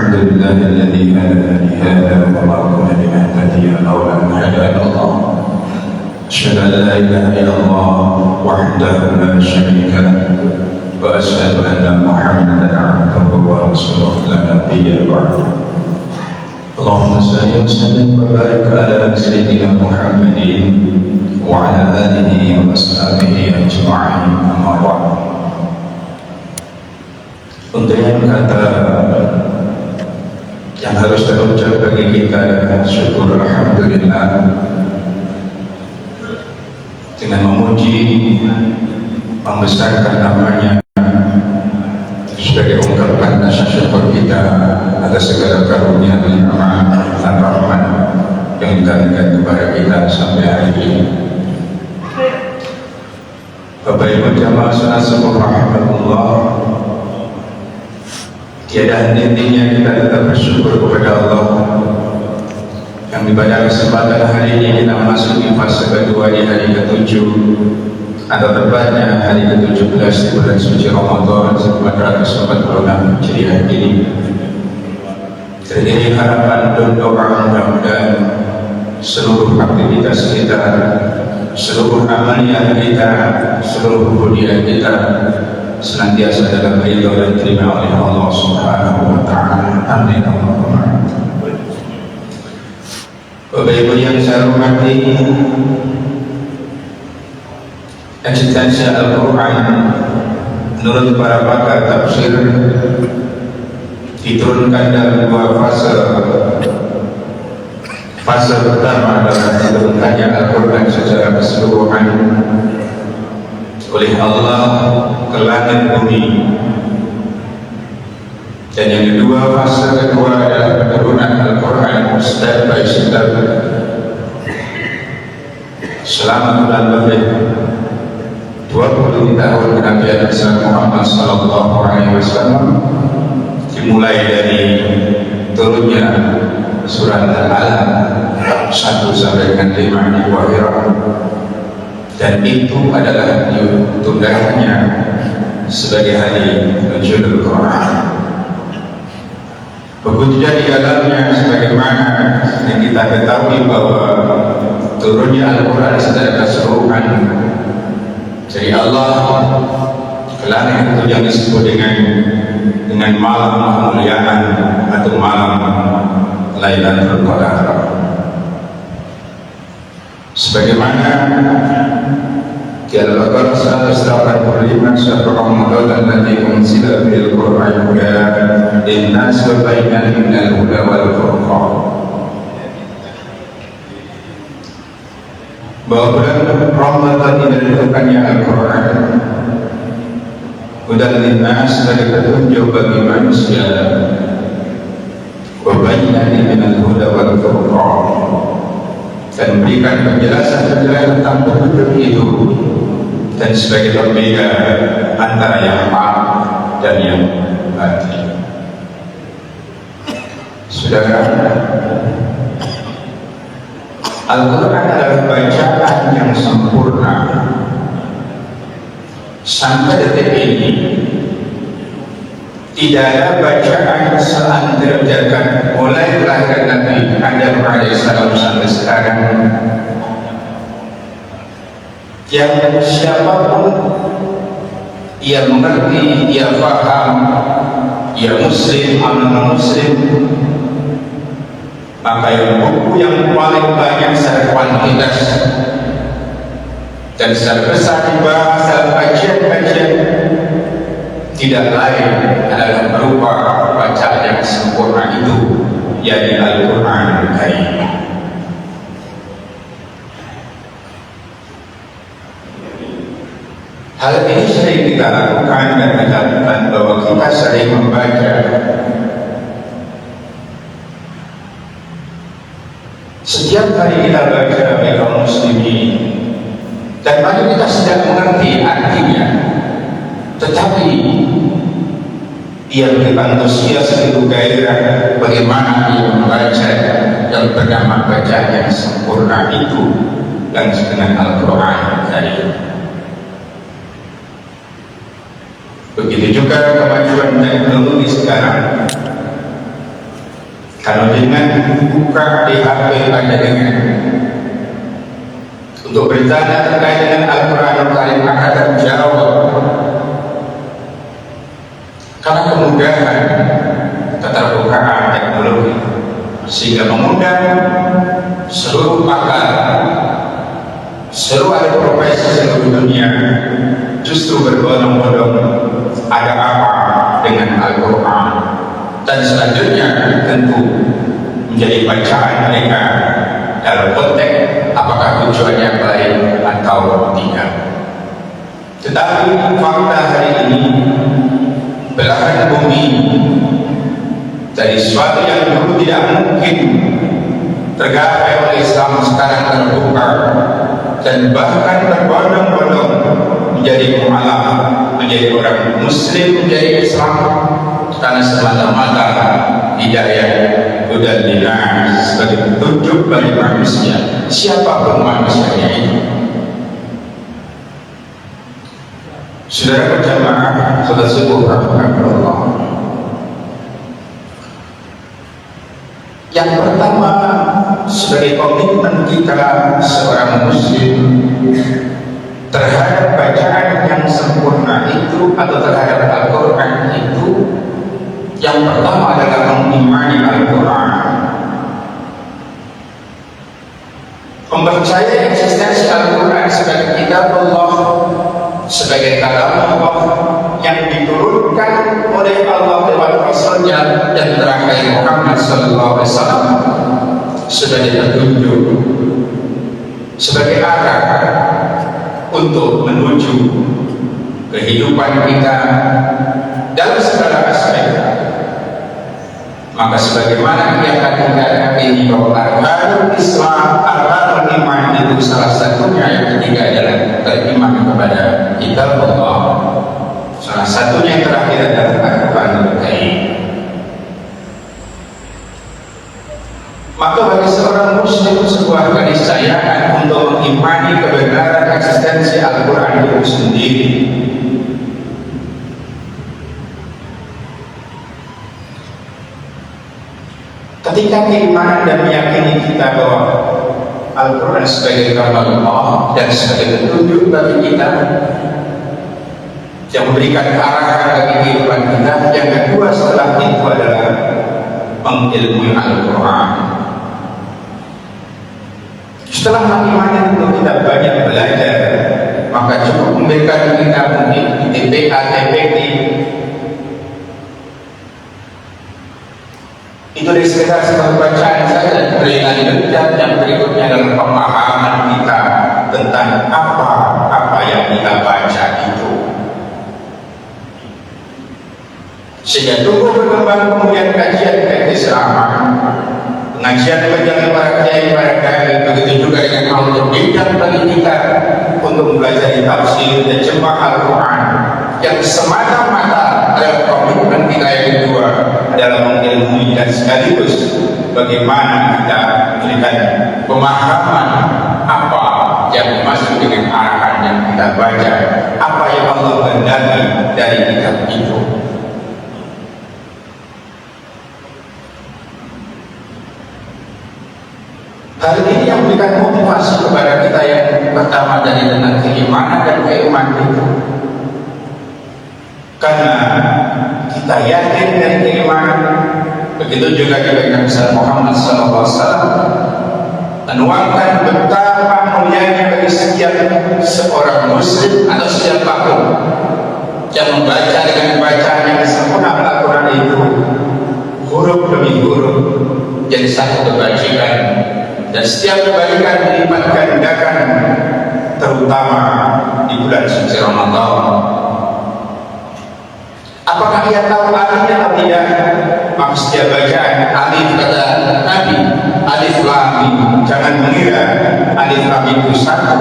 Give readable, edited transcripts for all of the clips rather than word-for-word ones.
الحمد لله الذي هدانا لهذا وما كنا لنهتدي لولا أن هدانا الله. أشهد أن لا إله إلا الله وحده لا شريك له وأشهد أن محمدا عبده ورسوله لا نبي بعده. اللهم صل وسلم وبارك على سيدنا محمد وعلى آله وأصحابه أجمعين. أما بعد. Untuk yang kata yang harus terucap bagi kita adalah syukur alhamdulillah, dengan memuji, membesarkan namanya sebagai ungkapan rasa syukur kita atas segala karunia nikmat dan rahmat yang diberikan kepada kita sampai hari ini. Bapak Ibu jamaah salat subuh rahmatullah, tiada henti-hentinya kita tetap bersyukur kepada Allah yang pada kesempatan hari ini kita memasuki fase kedua di hari ke-7 atau tepatnya hari ke-17 di bulan suci Ramadan 1446 Hijriah ini. Jadi harapan dan doa mudah-mudahan seluruh aktivitas kita, seluruh amaliyah kita, seluruh hubungan kita senantiasa dalam ridha dan terima oleh Allah Subhanahu wa taala. Amin. Bapak Ibu yang saya hormati, eksistensi Al-Quran menurut para pakar tafsir diturunkan dalam dua fase. Fase pertama adalah diturunkannya Al-Quran secara keseluruhan oleh Allah ke langit bumi, dan yang kedua, fase kedua adalah penurunan Al-Quran step by step selama bulan lebih 20 tahun kenabian Muhammad sallallahu alaihi wasallam, dimulai dari turunnya surah Al-Alaq 1 sampai dengan 5 di Wahirah, dan itu adalah tundangannya sebagai hari nuzulul Quran. Begitu di dalamnya sebagaimana yang kita ketahui bahwa turunnya Al-Quran secara keseluruhan dari Allah ke langit itu yang disebut dengan malam kemuliaan atau malam Lailatul Qadar. Sebagaimana di Al-Baqarah 185, syahr Ramadan alladzi unzila fil Qur'an hudan lin-nas wa bayyinatin minal huda wal furqan, bahwa bulan Ramadan ini diturunkannya Al-Quran hudan lin-nas, sebagai petunjuk bagi manusia, wa bayyinatin minal huda wal furqan, dan memberikan penjelasan-penjelasan tentang petunjuk itu dan sebagai pembeda antara yang hak dan yang batil. Saudara, Al-Quran adalah bacaan yang sempurna. Sampai detik ini tidak ada bacaan seantero mulai kelahiran Nabi Adam alaihissalam sampai sekarang yang siapapun ia mengerti, ia faham, ia muslim atau non-muslim, maka yang buku yang paling banyak secara kuantitas dan secara besar dibahas dalam kajian-kajian tidak lain adalah berupa bacaan yang sempurna itu, yakni Al-Quran Al-Karim. Hal ini sering kita lakukan dan kita lakukan bahwa kita sering membaca setiap kali kita baca kaum muslimin, dan mari kita sedang mengerti artinya, tetapi ia berikan antusias itu gairah bagaimana ia membaca yang bernama bacaan yang sempurna itu yang dengan Al-Quran tadi. Begitu juga kemajuan teknologi sekarang Kalau dengan buka di HP Anda dengan untuk bertanya terkait dengan Al-Quran Al-Karim akan terjawab karena kemudahan keterbukaan teknologi, sehingga mengundang seluruh pakar, seluruh ahli profesi seluruh dunia justru berbondong-bondong ada apa dengan Al-Quran, dan selanjutnya tentu menjadi bacaan mereka dalam konteks apakah tujuannya baik atau tidak. Tetapi fakta hari ini, belahan bumi dari sesuatu yang dulu tidak mungkin tergapai oleh Islam sekarang terbuka, dan bahkan berbondong-bondong menjadi mu'alaf, menjadi orang muslim, menjadi Islam karena semata-mata hidayah hudan linas, sebagai petunjuk bagi manusia, siapapun manusianya itu. Saudara berjamaah salat subuh rahmatullah. Yang pertama, sebagai komitmen kita seorang muslim terhadap bacaan yang sempurna itu atau terhadap Al-Quran itu, yang pertama adalah mengimani Al-Quran, mempercayai eksistensi Al-Quran sebagai kitab Allah, sebagai kalam Allah yang diturunkan oleh Allah lewat Rasulnya yang terakhir Muhammad sallallahu alaihi wasallam sebagai petunjuk, sebagai arah untuk menuju kehidupan kita dalam segala aspek. Maka sebagaimana yang akan kita ini bahwa arkanul Islam, arkanul iman itu salah satunya, yang ketiga adalah beriman kepada kitab Allah, salah satunya yang terakhir adalah Al-Quranul Karim. Maka bagi seorang muslim sebuah keniscayaan untuk mengimani kebenaran eksistensi Al-Quran itu sendiri. Ketika keimanan dan meyakini kita bahwa Al-Quran sebagai kalam Allah dan sebagai petunjuk bagi kita yang memberikan arahan bagi kehidupan kita, yang kedua setelah itu adalah mengilmui Al-Quran. Setelah mengimani itu kita banyak belajar, maka cukup memberikan kita mungkin TPA, TPD itu dari sekitar sebuah bacaan saja. Berlanjut yang berikutnya adalah pemahaman kita tentang apa yang kita baca itu, sehingga tumbuh berkembang kemudian kajian keislaman, pengajian bagi para kiai, para dai, begitu juga dengan Allah bidang bagi kita untuk belajar tafsir dan jemaah Al-Quran, yang semata-mata adalah komitmen kita yang kedua adalah mengilmui dan sekaligus bagaimana kita memberikan pemahaman apa yang masuk dengan arahan yang kita baca, apa yang Allah kehendaki dari kitab itu. Hal ini yang memberikan motivasi kepada kita yang pertama dari tentang keimanan dan keimanan itu, karena kita yakin dari keimanan. Begitu juga dengan Muhammad SAW menuangkan betapa mulianya bagi setiap seorang muslim atau siapapun yang membaca dengan bacaan yang sempurna Al-Quran itu, huruf demi huruf jadi satu kebajikan, dan setiap kebaikan dilipat gandakan, terutama di bulan suci Ramadan. Apakah ia tahu artinya atau tidak? Maka setiap bacaan alif, kata Nabi, alif lam mim, jangan mengira alif lam itu satu,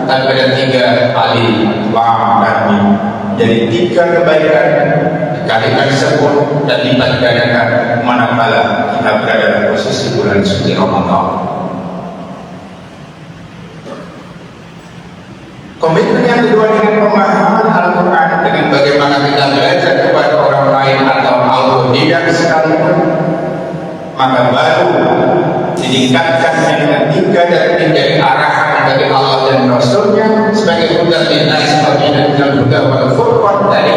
tapi ada tiga alif lam dan mim. Jadi tiga kebaikan dikalikan 10 dan lipat gandakan manakala kita berada dalam posisi bulan suci Ramadan. Komitmen yang kedua dengan pemahaman Al-Quran, dengan bagaimana kita belajar kepada orang lain atau autodidak sekalipun, maka baru ditingkatkan dengan 3 dan menjadi arahan bagi Allah dan Rasulnya sebagai hudan linnas dan huda wal furqan. Tadi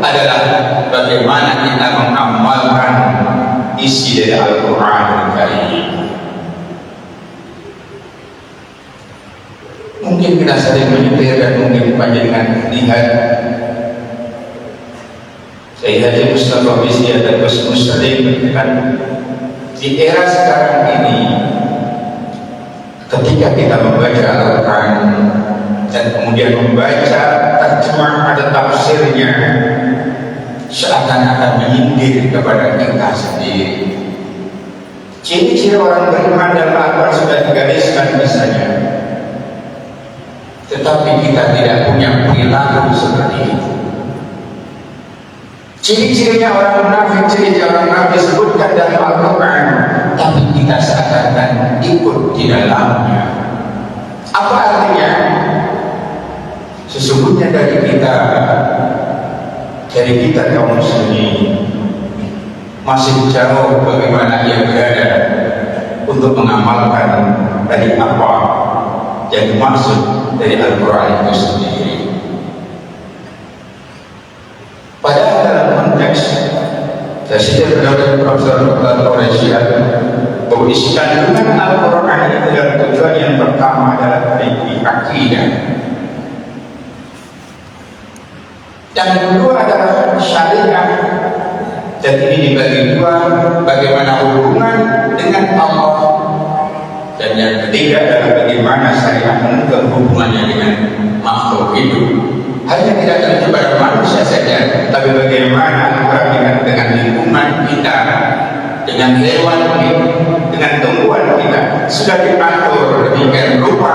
adalah bagaimana kita mengamalkan isi dari Al-Quran Al-Karim. Mungkin kita sering menyetir dan mungkin panjenengan lihat saya Haji Mustafa Bisri dan Gus Muslim kan, di era sekarang ini ketika kita membaca Al-Quran dan kemudian membaca terjemah atau tafsirnya seakan-akan menyindir kepada kita sendiri. Ciri-ciri orang beriman dalam Al-Quran sudah digariskan misalnya, tetapi kita tidak punya perilaku seperti itu. Ciri-cirinya orang munafik, ciri-ciri orang munafik disebutkan dalam Al-Quran, tapi kita seakan-akan ikut di dalamnya. Apa artinya? Sesungguhnya dari kita kaum muslimin masih jauh bagaimana ia berada untuk mengamalkan dari apa yang dimaksud dari Al-Quran itu sendiri. Padahal dalam konteks Saya berdasarkan Profesor Dr. Quraisy bahwa isi kandungan Al-Quran itu dalam tujuan yang pertama adalah memperbaiki akidah, yang kedua adalah syariat, dan ini dibagi dua, bagaimana hubungan dengan Allah, dan yang ketiga adalah bagaimana syariat menentukan hubungannya dengan makhluk hidup. Hanya tidak terjadi pada manusia saja, tapi bagaimana dengan lingkungan kita, dengan hewan kita, dengan tumbuhan kita sudah diatur demikian rupa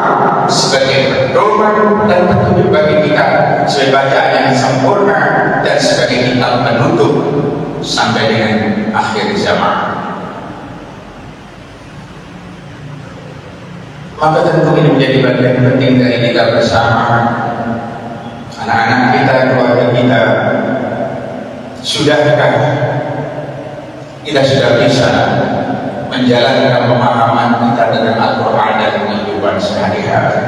sebagai pedoman dan petunjuk bagi kita sebagai bacaan yang sempurna dan sebagai kitab penutup sampai dengan akhir zaman. Maka tentu ini menjadi bagian penting dari kita bersama. Anak-anak kita, keluarga kita, sudahkah kita sudah bisa menjalankan pemahaman kita dengan Al-Quran dalam kehidupan sehari-hari?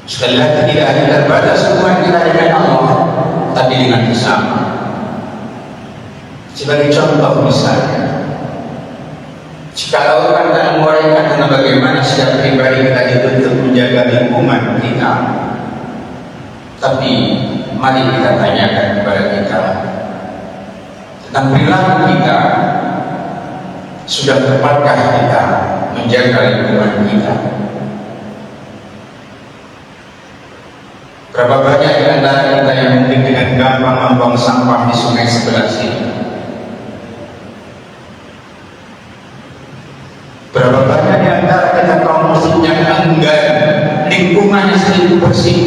Sekali lagi, tidak hanya terbatas hubungan kita dengan Allah, tapi dengan bersama. Sebagai contoh misalnya, jika Al-Quran tak menguraikan tentang bagaimana setiap pribadi kita dituntut menjaga lingkungan kita, tapi mari kita tanyakan kepada kita tentang perilaku kita. Sudah tepatkah kita menjaga lingkungan kita? Berapa banyak di antara kita yang mungkin dengan gampang membuang sampah di sungai sebelah sini? Berapa banyak di antara kita kaum muslim yang enggan lingkungannya sendiri bersih?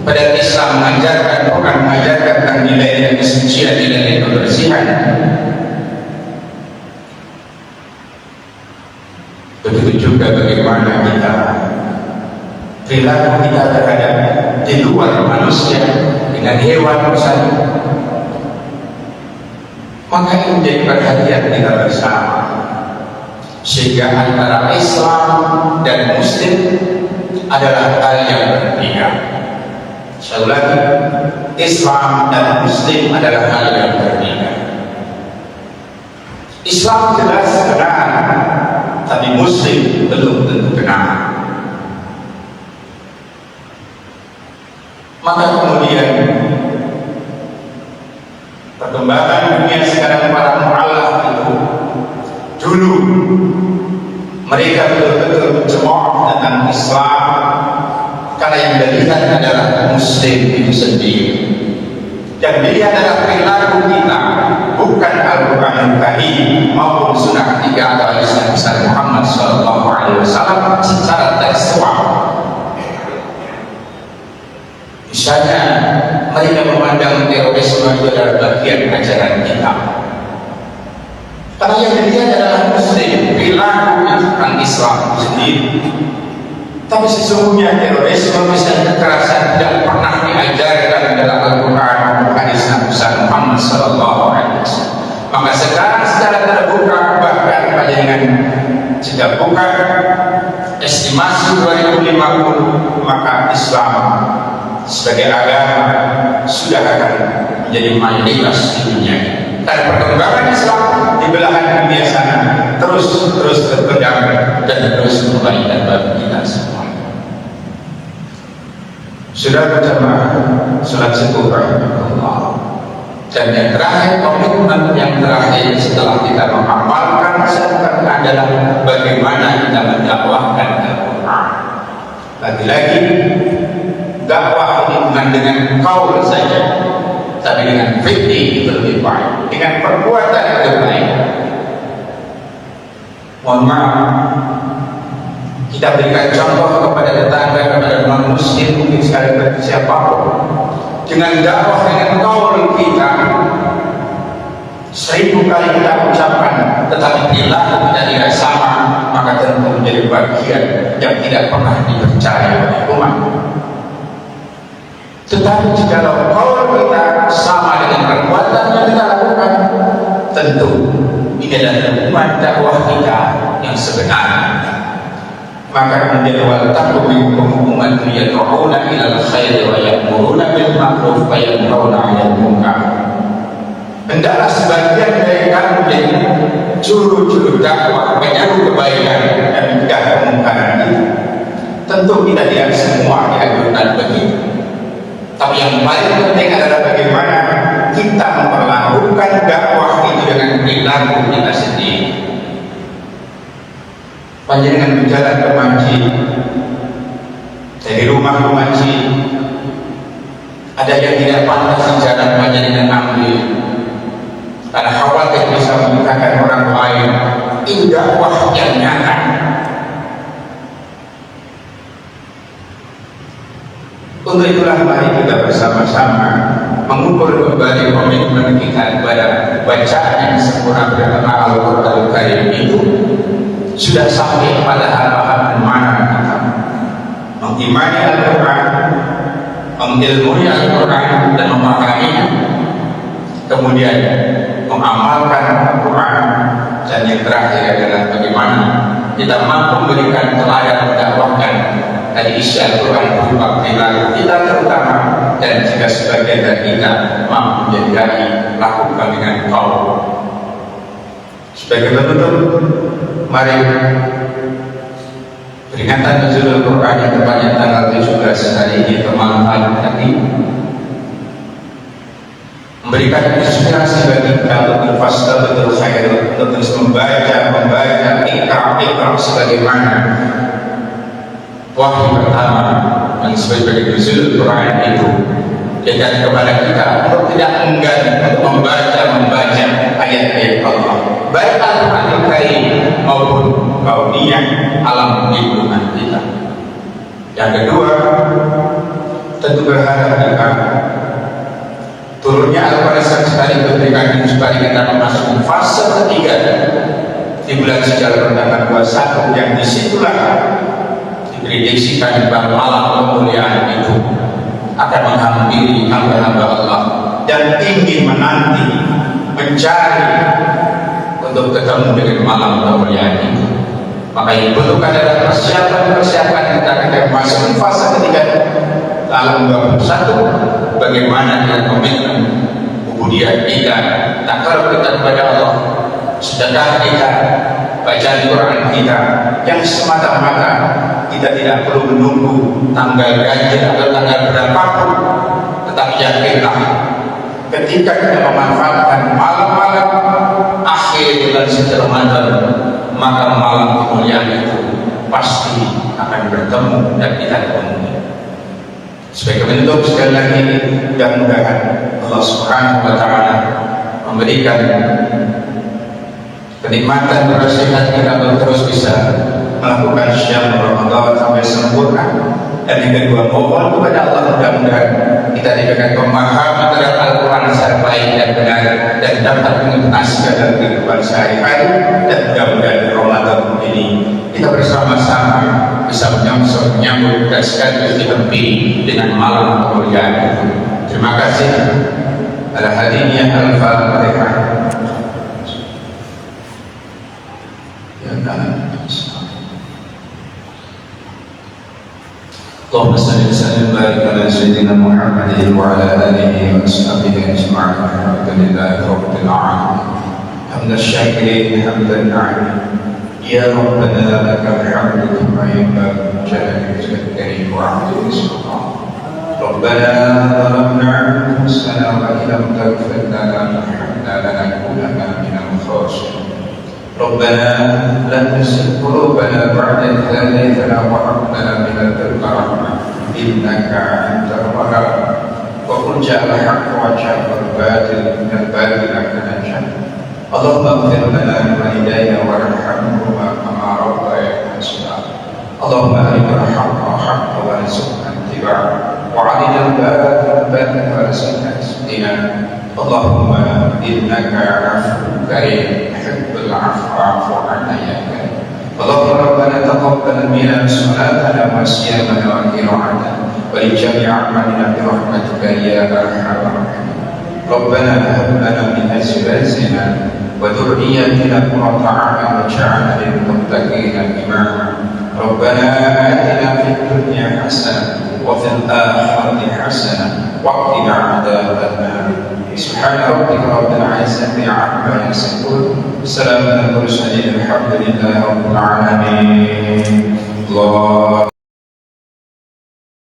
Padahal Islam mengajarkan, bukan mengajarkan tentang nilai kesucian, nilai kebersihan. Begitu juga bagaimana kita perilaku kita terhadap di luar manusia dengan hewan misalnya. Maka ini menjadi perhatian kita bersama, sehingga antara Islam dan Muslim adalah hal yang berbeda. Sekali lagi, Islam dan Muslim adalah hal yang berbeda. Islam jelas benar, tapi Muslim belum tentu benar. Maka kemudian perkembangan dunia sekarang, para mu'alaf itu dulu mereka betul-betul mencemooh tentang Islam karena yang dilihat adalah Muslim itu sendiri, dan dilihat adalah perilaku kita, bukan Al-Quran Karim maupun Sunnah ketiga atau hadis Nabi Muhammad SAW secara tekstual. Misalnya mereka memandang terorisme itu adalah bagian ajaran kita, karena yang dilihat adalah Muslim, perilaku tentang Islam sendiri. Tapi sesungguhnya terorisme, misalnya kekerasan, tidak pernah diajarkan dalam Al-Quran maupun hadis Nabi Muhammad SAW. Maka sekarang secara Sehingga bukan estimasi 2050 maka Islam sebagai agama sudah akan menjadi mayoritas di dunia. Dan perkembangan Islam di belahan dunia sana terus berkembang dan terus kebaikan bagi kita semua. Sudah berjamaah salat subuh rahimahullah. Dan yang terakhir, komitmen yang terakhir setelah kita mengamalkan syariat adalah bagaimana kita mendakwahkan Al-Quran. Lagi-lagi dakwah ini bukan dengan qaul saja, tapi dengan fikih itu lebih baik, dengan perbuatan itu baik. Mohon maaf, kita berikan contoh kepada tetangga, kepada non-muslim, mungkin sekali bagi siapapun. Dengan dakwah dengan qaul kita 1000 kali kita ucapkan, tetapi perilaku kita tidak sama, maka tentu menjadi bagian yang tidak pernah dipercaya oleh umat. Tetapi jika qaul kita sama dengan perbuatan yang kita lakukan, tentu ini adalah umat dakwah kita yang sebenarnya. Maka kemudian wal takum minkum ummatun yad'una ilal khairi wa ya'muruna bil ma'ruf wa yanhauna 'anil munkar. Hendaklah sebagian dari kamu menjadi juru dakwah, menyeru kebaikan dan mencegah kemungkaran itu. Tentu kita tidak semua dianjurkan begitu. Tapi yang paling penting adalah bagaimana kita memperlakukan dakwah itu dengan perilaku kita sendiri. Panjenengan berjalan ke masjid, dari rumah ke masjid, ada yang tidak pantas di jalan panjenengan ambil, karena khawatir bisa menyusahkan orang lain. Itu dakwah yang nyata. Untuk itulah mari kita bersama-sama mengukur kembali komitmen kita kepada bacaan yang sempurna bernama Al-Quran Karim itu. Sudah sampai pada hal-hal mana kita mengimani Al-Quran, mengilmui Al-Quran dan memahaminya, kemudian mengamalkan Al-Quran, dan yang terakhir adalah bagaimana kita mampu memberikan teladan mendakwahkan dari isi Al-Quran berupa perilaku kita terutama, dan jika sebagian dari kita mampu menjadi lakukan dengan qaul. Sebagai penutup, mari peringatan nuzul Al-Quran yang tepatnya tanggal 17 hari ini bermanfaat tadi, memberikan inspirasi bagi kita untuk berfasda betul khair, untuk terus membaca ikrar sebagaimana wahyu pertama yang sebagai nuzul Al-Quran itu dan kepada kita untuk tidak enggan untuk membaca ayat-ayat Allah, baik Al-Quran Karim maupun kauniyah alam lingkungan kita. Yang kedua, tentu berharap kita turunnya Al-Quran sekali memberikan inspirasi kita memasuki fase ketiga di bulan Syawal tanggal 21, yang disitulah diprediksikan bahwa malam kemuliaan itu akan menghampiri hamba-hamba Allah dan ingin menanti, mencari untuk ketemu dengan malam kemuliaan itu. Maka yang dibutuhkan adalah persiapan kita akan masuk fase ketiga dalam 21. Bagaimana dengan komitmen ubudiyah kita, takarub kita kepada Allah, sedekah kita, bacaan Quran kita, yang semata-mata kita tidak perlu menunggu tanggal ganjil atau tanggal berapapun, tetapi yakinlah ketika kita memanfaatkan malam-malam akhir bulan suci Ramadan, maka malam kemuliaan itu pasti akan bertemu dan kita temui. Sebagai bentuk sekali lagi, mudah-mudahan Allah Subhanahu wa Ta'ala memberikan kenikmatan bersehat kita untuk terus bisa melakukan syiar Ramadan sampai sempurna. Dan yang kedua, mohon kepada Allah mudah-mudahan kita diberikan pemahaman terhadap Al-Quran secara baik dan benar, dan dapat mengimplementasikan dalam kehidupan sehari-hari. Dan mudah-mudahan Ramadan ini kita bersama-sama bisa menyambut dan sekaligus ditempi dengan malam kemuliaan itu. Terima kasih. Al-Hadiyah Al-Fatihah. Ya, اللهم صل وسلم وبارك على سيدنا محمد وعلى اله واصحابه اجمعين الحمد لله رب العالمين حمد الشاكرين حمد الناعمين يا ربنا لك الحمد كما ينبغي لجلالك الكريم وعظيم سلطانك ربنا ظلمنا انفسنا وان لم تغفر لنا وترحمنا لنكونن من الخاسرين ربنا لا تزغ قلوبنا بعد إذ هديتنا وهب لنا من لدنك رحمة إنك أنت الوهاب وقل جاء الحق وجاء الباطل إن الباطل كان جهنم اللهم اغفر لنا ولوالدينا وارحمهما كما ربيانا صغارا اللهم أرنا الحق حقا وارزقنا اتباعه وأرنا الباطل باطلا وارزقنا اجتنابه اللهم إنك عفو كريم تحب العفو فاعف عنا يا كريم اللهم ربنا تقبل منا صلاتنا وصيامنا وقراءتنا ولجميع أعمالنا برحمتك يا أرحم الراحمين ربنا هب لنا من أزواجنا وذرياتنا قرة أعين واجعلنا للمتقين إماما ربنا آتنا في الدنيا حسنة وفي الآخرة حسنة وقنا عذاب النار سبحان ربك رب العزة عما يصفون سلام على المرسلين الحمد لله رب العالمين الله